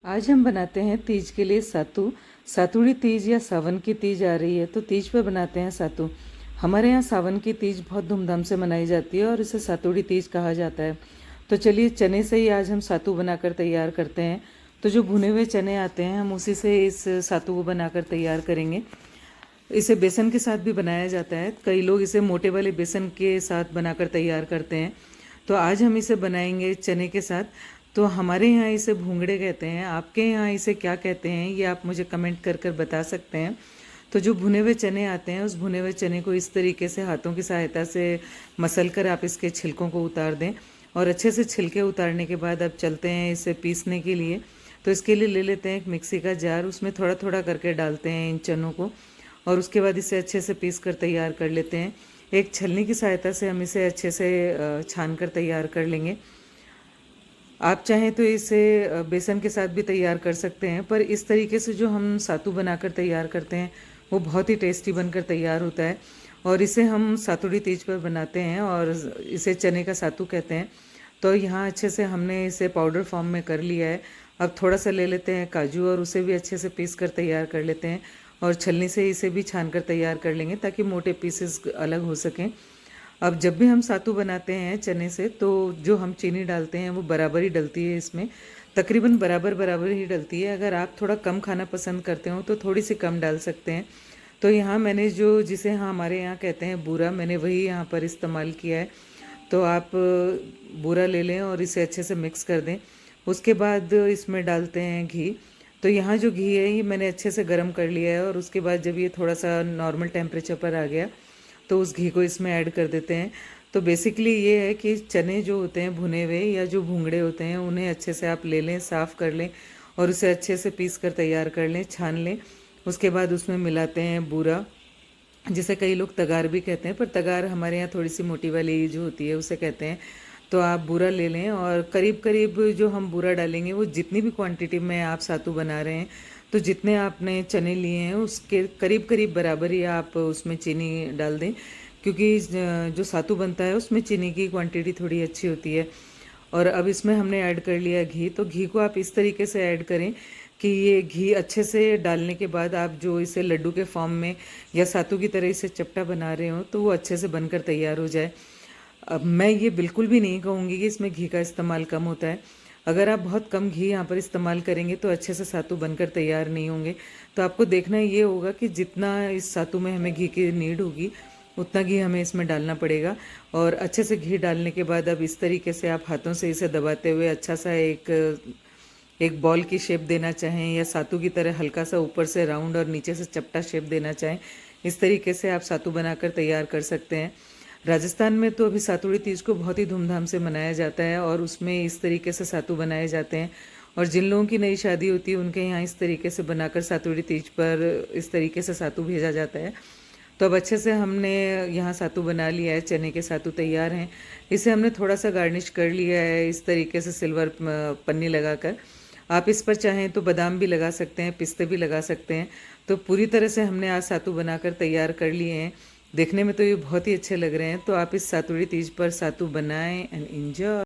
आज हम बनाते हैं तीज के लिए सातू। सातुड़ी तीज या सावन की तीज आ रही है तो तीज पे बनाते हैं सातू। हमारे यहाँ सावन की तीज बहुत धूमधाम से मनाई जाती है और इसे सातुड़ी तीज कहा जाता है। तो चलिए चने से ही आज हम सातू बनाकर तैयार करते हैं। तो जो भुने हुए चने आते हैं हम उसी से इस सातू को बनाकर तैयार करेंगे। इसे बेसन के साथ भी बनाया जाता है, कई लोग इसे मोटे वाले बेसन के साथ बनाकर तैयार करते हैं। तो आज हम इसे बनाएंगे चने के साथ। तो हमारे यहाँ इसे भूंगड़े कहते हैं, आपके यहाँ इसे क्या कहते हैं ये आप मुझे कमेंट कर कर बता सकते हैं। तो जो भुने हुए चने आते हैं उस भुने हुए चने को इस तरीके से हाथों की सहायता से मसल कर आप इसके छिलकों को उतार दें। और अच्छे से छिलके उतारने के बाद अब चलते हैं इसे पीसने के लिए। तो इसके लिए ले लेते हैं एक मिक्सी का जार, उसमें थोड़ा थोड़ा करके डालते हैं इन चनों को और उसके बाद इसे अच्छे से पीस कर तैयार कर लेते हैं। एक छलनी की सहायता से हम इसे अच्छे से छान कर तैयार कर लेंगे। आप चाहें तो इसे बेसन के साथ भी तैयार कर सकते हैं, पर इस तरीके से जो हम सातू बनाकर तैयार करते हैं वो बहुत ही टेस्टी बनकर तैयार होता है। और इसे हम सातुड़ी तीज पर बनाते हैं और इसे चने का सातू कहते हैं। तो यहाँ अच्छे से हमने इसे पाउडर फॉर्म में कर लिया है। अब थोड़ा सा ले लेते हैं काजू और उसे भी अच्छे से पीस कर तैयार कर लेते हैं और छलनी से इसे भी छान कर तैयार कर लेंगे ताकि मोटे पीसेस अलग हो सकें। अब जब भी हम सातू बनाते हैं चने से तो जो हम चीनी डालते हैं वो बराबर ही डलती है, इसमें तकरीबन बराबर बराबर ही डलती है। अगर आप थोड़ा कम खाना पसंद करते हो तो थोड़ी सी कम डाल सकते हैं। तो यहाँ मैंने जो जिसे हमारे यहाँ कहते हैं बूरा, मैंने वही यहाँ पर इस्तेमाल किया है। तो आप बूरा ले लें और इसे अच्छे से मिक्स कर दें। उसके बाद इसमें डालते हैं घी। तो यहाँ जो घी है ये मैंने अच्छे से गर्म कर लिया है और उसके बाद जब ये थोड़ा सा नॉर्मल टेम्परेचर पर आ गया तो उस घी को इसमें ऐड कर देते हैं। तो बेसिकली ये है कि चने जो होते हैं भुने हुए या जो भूंगड़े होते हैं उन्हें अच्छे से आप ले लें, साफ़ कर लें और उसे अच्छे से पीस कर तैयार कर लें, छान लें। उसके बाद उसमें मिलाते हैं बूरा, जिसे कई लोग तगार भी कहते हैं, पर तगार हमारे यहाँ थोड़ी सी मोटी वाली जो होती है उसे कहते हैं। तो आप बूरा ले लें और करीब करीब जो हम बूरा डालेंगे वो जितनी भी क्वांटिटी में आप सातू बना रहे हैं तो जितने आपने चने लिए हैं उसके करीब करीब बराबर ही आप उसमें चीनी डाल दें, क्योंकि जो सातू बनता है उसमें चीनी की क्वांटिटी थोड़ी अच्छी होती है। और अब इसमें हमने ऐड कर लिया घी। तो घी को आप इस तरीके से ऐड करें कि ये घी अच्छे से डालने के बाद आप जो इसे लड्डू के फॉर्म में या सातू की तरह इसे चपटा बना रहे हो तो वो अच्छे से बनकर तैयार हो जाए। अब मैं ये बिल्कुल भी नहीं कहूँगी कि इसमें घी का इस्तेमाल कम होता है। अगर आप बहुत कम घी यहाँ पर इस्तेमाल करेंगे तो अच्छे से सातू बनकर तैयार नहीं होंगे। तो आपको देखना ये होगा कि जितना इस सातू में हमें घी की नीड होगी उतना घी हमें इसमें डालना पड़ेगा। और अच्छे से घी डालने के बाद अब इस तरीके से आप हाथों से इसे दबाते हुए अच्छा सा एक बॉल की शेप देना चाहें या सातू की तरह हल्का सा ऊपर से राउंड और नीचे से चपटा शेप देना चाहें, इस तरीके से आप सातू बनाकर तैयार कर सकते हैं। राजस्थान में तो अभी सातुड़ी तीज को बहुत ही धूमधाम से मनाया जाता है और उसमें इस तरीके से सातू बनाए जाते हैं। और जिन लोगों की नई शादी होती है उनके यहाँ इस तरीके से बनाकर सातुड़ी तीज पर इस तरीके से सातू भेजा जाता है। तो अब अच्छे से हमने यहाँ सातू बना लिया है, चने के सातू तैयार हैं। इसे हमने थोड़ा सा गार्निश कर लिया है इस तरीके से सिल्वर पन्नी लगाकर। आप इस पर चाहें तो बादाम भी लगा सकते हैं, पिस्ते भी लगा सकते हैं। तो पूरी तरह से हमने आज सातू बनाकर तैयार कर लिए हैं। देखने में तो ये बहुत ही अच्छे लग रहे हैं। तो आप इस सातुड़ी तीज पर सातू बनाएं एंड एंजॉय।